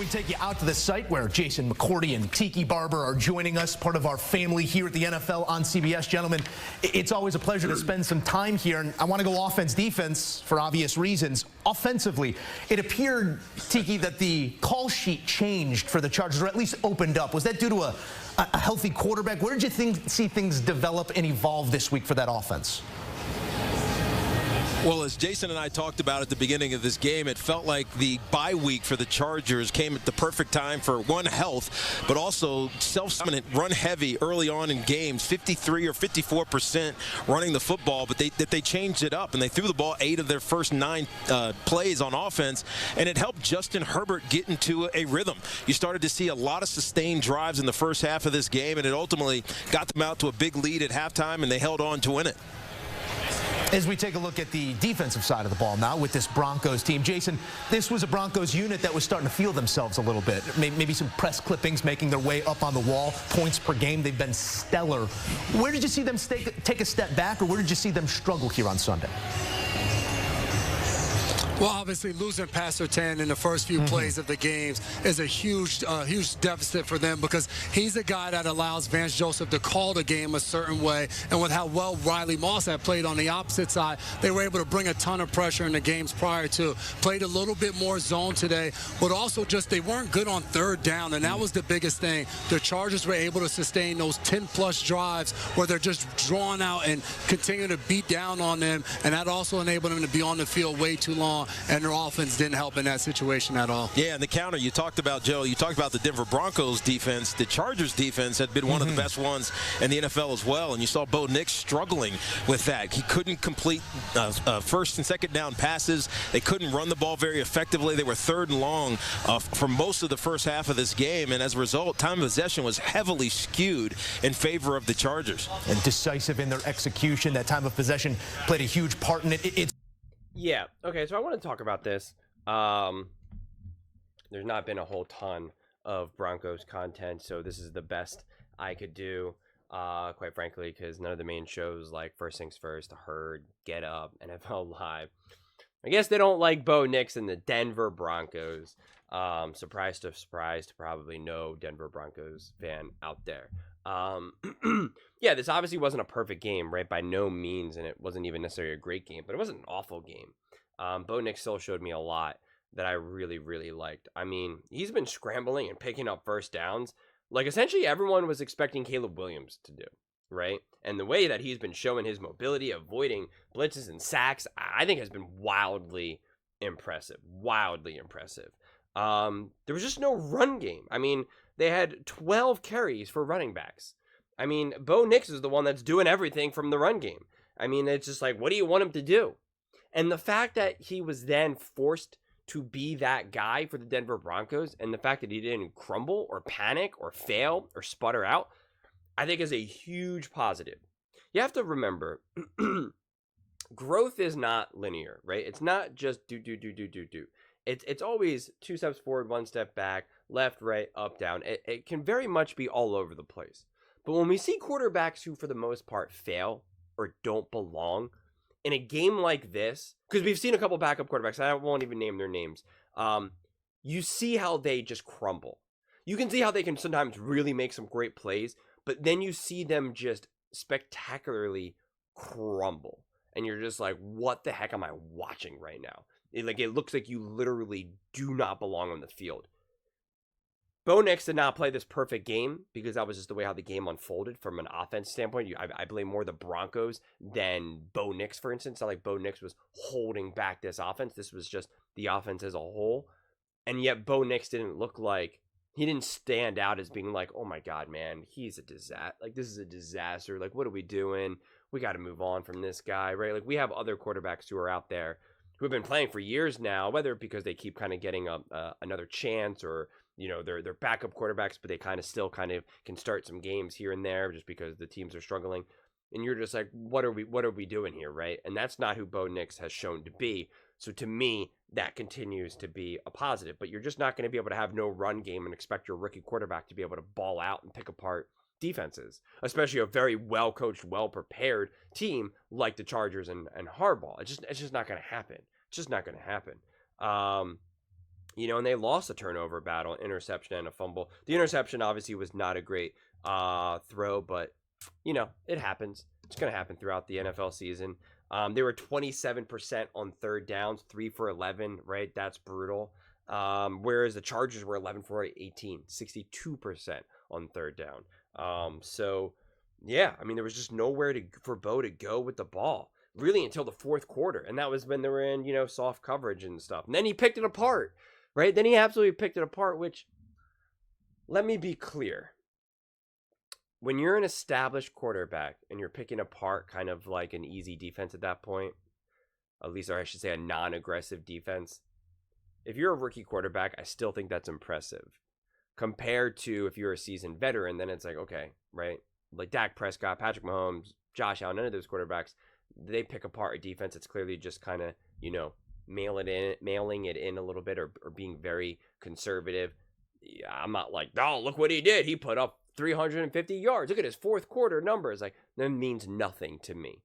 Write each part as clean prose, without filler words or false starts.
we take you out to the site where Jason McCourty and Tiki Barber are joining us, part of our family here at the NFL on CBS. Gentlemen, it's always a pleasure to spend some time here, and I want to go offense-defense for obvious reasons. Offensively, it appeared, Tiki, that the call sheet changed for the Chargers, or at least opened up. Was that due to a healthy quarterback? Where did you see things develop and evolve this week for that offense? Well, as Jason and I talked about at the beginning of this game, it felt like the bye week for the Chargers came at the perfect time for, one, health, but also self-dominant, run-heavy early on in games, 53 or 54% running the football, but they changed it up, and they threw the ball 8 of their first 9 plays on offense, and it helped Justin Herbert get into a rhythm. You started to see a lot of sustained drives in the first half of this game, and it ultimately got them out to a big lead at halftime, and they held on to win it. As we take a look at the defensive side of the ball now with this Broncos team, Jason, this was a Broncos unit that was starting to feel themselves a little bit. Maybe some press clippings making their way up on the wall. Points per game, they've been stellar. Where did you see them take a step back, or where did you see them struggle here on Sunday? Well, obviously, losing Pastor Tan in the first few plays of the games is a huge deficit for them, because he's a guy that allows Vance Joseph to call the game a certain way. And with how well Riley Moss had played on the opposite side, they were able to bring a ton of pressure in the games prior to. Played a little bit more zone today, but also just they weren't good on third down, and that was the biggest thing. The Chargers were able to sustain those 10-plus drives where they're just drawn out and continue to beat down on them, and that also enabled them to be on the field way too long. And their offense didn't help in that situation at all. Yeah, and the counter you talked about, Joe, you talked about the Denver Broncos defense. The Chargers defense had been one of the best ones in the NFL as well, and you saw Bo Nix struggling with that. He couldn't complete first and second down passes. They couldn't run the ball very effectively. They were third and long for most of the first half of this game, and as a result, time of possession was heavily skewed in favor of the Chargers. And decisive in their execution. That time of possession played a huge part in it. Yeah, okay, so I want to talk about this. There's not been a whole ton of Broncos content, so this is the best I could do, quite frankly, because none of the main shows like First Things First, Herd, Get Up, NFL Live, I guess they don't like Bo Nix and the Denver Broncos. Surprise to probably no Denver Broncos fan out there. Yeah, this obviously wasn't a perfect game, right? By no means, and it wasn't even necessarily a great game, but it wasn't an awful game. Bo Nix still showed me a lot that I really, really liked. I mean, he's been scrambling and picking up first downs like essentially everyone was expecting Caleb Williams to do, right? And the way that he's been showing his mobility, avoiding blitzes and sacks, I think has been wildly impressive. Wildly impressive. There was just no run game. I mean, they had 12 carries for running backs. I mean, Bo Nix is the one that's doing everything from the run game. I mean, it's just like, what do you want him to do? And the fact that he was then forced to be that guy for the Denver Broncos, and the fact that he didn't crumble or panic or fail or sputter out, I think is a huge positive. You have to remember, growth is not linear, right? It's not just do. It's always 2 steps forward, 1 step back, left, right, up, down. It can very much be all over the place. But when we see quarterbacks who, for the most part, fail or don't belong in a game like this, because we've seen a couple backup quarterbacks, I won't even name their names, you see how they just crumble. You can see how they can sometimes really make some great plays, but then you see them just spectacularly crumble. And you're just like, what the heck am I watching right now? It looks like you literally do not belong on the field. Bo Nix did not play this perfect game because that was just the way how the game unfolded from an offense standpoint. I blame more the Broncos than Bo Nix, for instance. Not like Bo Nix was holding back this offense. This was just the offense as a whole. And yet Bo Nix didn't look like, he didn't stand out as being like, oh my God, man, he's a disaster. Like, this is a disaster. Like, what are we doing? We got to move on from this guy, right? Like, we have other quarterbacks who are out there who have been playing for years now, whether because they keep kind of getting another chance, or you know, they're backup quarterbacks, but they still can start some games here and there just because the teams are struggling. And you're just like, what are we doing here, right? And that's not who Bo Nix has shown to be. So to me, that continues to be a positive. But you're just not going to be able to have no run game and expect your rookie quarterback to be able to ball out and pick apart defenses, especially a very well-coached, well-prepared team like the Chargers and Harbaugh. It's just not going to happen. It's just not going to happen. and they lost a turnover battle, an interception and a fumble. The interception obviously was not a great throw, but it happens. It's going to happen throughout the NFL season. They were 27% on third downs, 3 for 11, right? That's brutal. Whereas the Chargers were 11 for 18, 62% on third down. So, yeah, I mean, there was just nowhere for Bo to go with the ball, really, until the fourth quarter. And that was when they were in, soft coverage and stuff. And then he picked it apart, right? Then he absolutely picked it apart, which, let me be clear. When you're an established quarterback and you're picking apart kind of like an easy defense at that point, at least, or I should say a non-aggressive defense, if you're a rookie quarterback, I still think that's impressive. Compared to if you're a seasoned veteran, then it's like, okay, right? Like Dak Prescott, Patrick Mahomes, Josh Allen, none of those quarterbacks, they pick apart a defense. It's clearly just kind of, mailing it in a little bit or being very conservative. Yeah, I'm not like, oh, look what he did. He put up 350 yards. Look at his fourth quarter numbers. Like, that means nothing to me.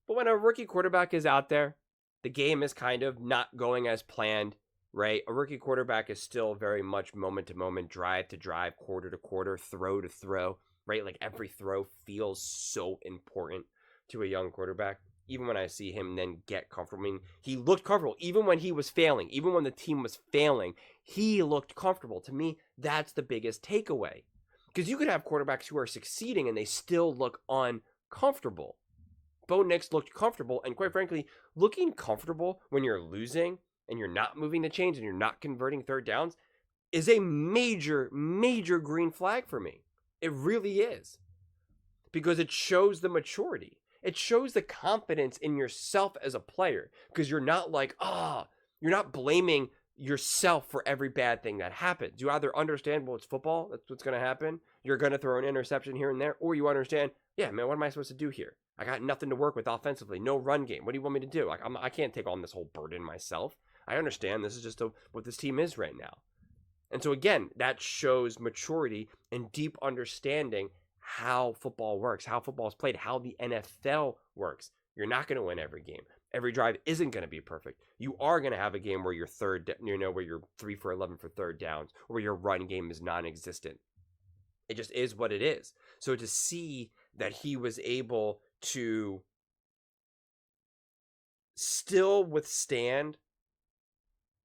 But when a rookie quarterback is out there, the game is kind of not going as planned, right? A rookie quarterback is still very much moment to moment, drive to drive, quarter to quarter, throw to throw, right? Like every throw feels so important to a young quarterback. Even when I see him then get comfortable, I mean, he looked comfortable. Even when he was failing, even when the team was failing, he looked comfortable. To me, that's the biggest takeaway. Because you could have quarterbacks who are succeeding and they still look uncomfortable. Bo Nix looked comfortable, and quite frankly, looking comfortable when you're losing and you're not moving the chains and you're not converting third downs is a major, major green flag for me. It really is. Because it shows the maturity. It shows the confidence in yourself as a player. Because you're not like, you're not blaming yourself for every bad thing that happens. You either understand, well, it's football, that's what's going to happen. You're going to throw an interception here and there. Or you understand, yeah, man, what am I supposed to do here? I got nothing to work with offensively. No run game. What do you want me to do? Like, I can't take on this whole burden myself. I understand this is just what this team is right now. And so, again, that shows maturity and deep understanding how football works, how football is played, how the NFL works. You're not going to win every game. Every drive isn't going to be perfect. You are going to have a game where you're where you're 3 for 11 for third downs, or where your run game is non-existent. It just is what it is. So to see that he was able to still withstand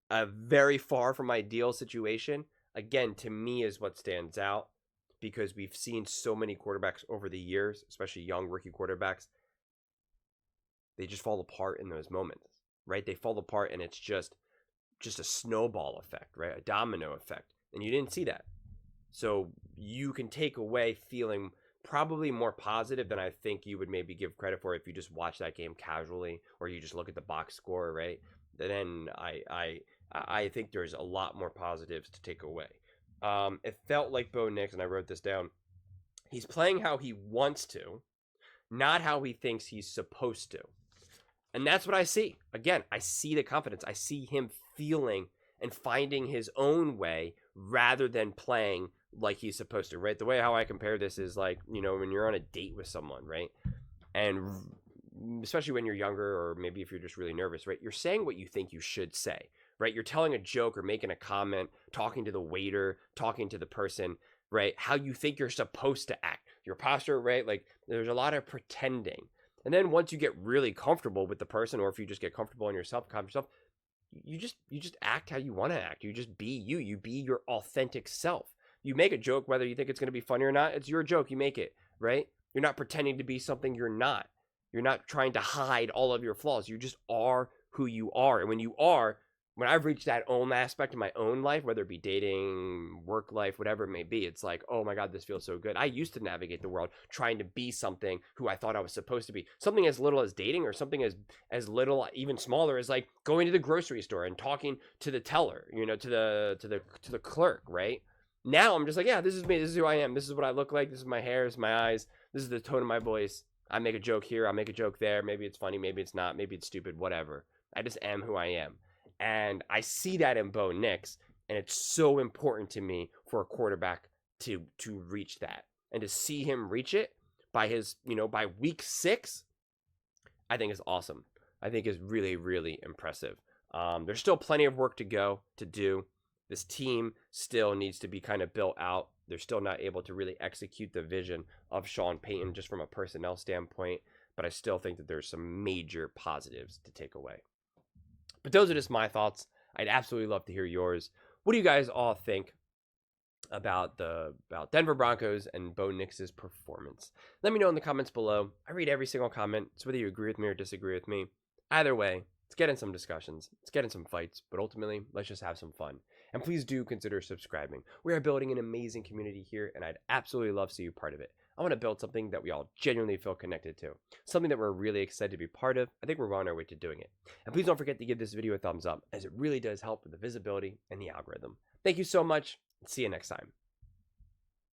a very far from ideal situation, again, to me is what stands out, because we've seen so many quarterbacks over the years, especially young rookie quarterbacks, they just fall apart in those moments, right? They fall apart and it's just a snowball effect, right? A domino effect. And you didn't see that. So you can take away feeling probably more positive than I think you would maybe give credit for if you just watch that game casually or you just look at the box score, right? Then I think there's a lot more positives to take away. It felt like Bo Nix, and I wrote this down, he's playing how he wants to, not how he thinks he's supposed to. And that's what I see. Again, I see the confidence. I see him feeling and finding his own way rather than playing like he's supposed to, right? The way how I compare this is like, when you're on a date with someone, right? And especially when you're younger, or maybe if you're just really nervous, right? You're saying what you think you should say, right? You're telling a joke or making a comment, talking to the waiter, talking to the person, right? How you think you're supposed to act. Your posture, right? Like there's a lot of pretending. And then once you get really comfortable with the person, or if you just get comfortable in yourself, you just act how you want to act. You just be you. You be your authentic self. You make a joke, whether you think it's going to be funny or not. It's your joke. You make it, right? You're not pretending to be something you're not. You're not trying to hide all of your flaws. You just are who you are. And when I've reached that own aspect of my own life, whether it be dating, work life, whatever it may be, it's like, oh my God, this feels so good. I used to navigate the world trying to be something who I thought I was supposed to be. Something as little as dating, or something as little, even smaller, as like going to the grocery store and talking to the teller, to the clerk, right? Now I'm just like, yeah, this is me. This is who I am. This is what I look like. This is my hair. This is my eyes. This is the tone of my voice. I make a joke here. I make a joke there. Maybe it's funny. Maybe it's not. Maybe it's stupid. Whatever. I just am who I am. And I see that in Bo Nix, and it's so important to me for a quarterback to reach that, and to see him reach it by by week 6, I think is awesome. I think is really, really impressive. There's still plenty of work to do. This team still needs to be kind of built out. They're still not able to really execute the vision of Sean Payton just from a personnel standpoint, but I still think that there's some major positives to take away. But those are just my thoughts. I'd absolutely love to hear yours. What do you guys all think about Denver Broncos and Bo Nix's performance? Let me know in the comments below. I read every single comment, so whether you agree with me or disagree with me, either way, let's get in some discussions, let's get in some fights, but ultimately, let's just have some fun. And please do consider subscribing. We are building an amazing community here, and I'd absolutely love to see you part of it. I want to build something that we all genuinely feel connected to, something that we're really excited to be part of. I think we're on our way to doing it. And please don't forget to give this video a thumbs up, as it really does help with the visibility and the algorithm. Thank you so much, and see you next time.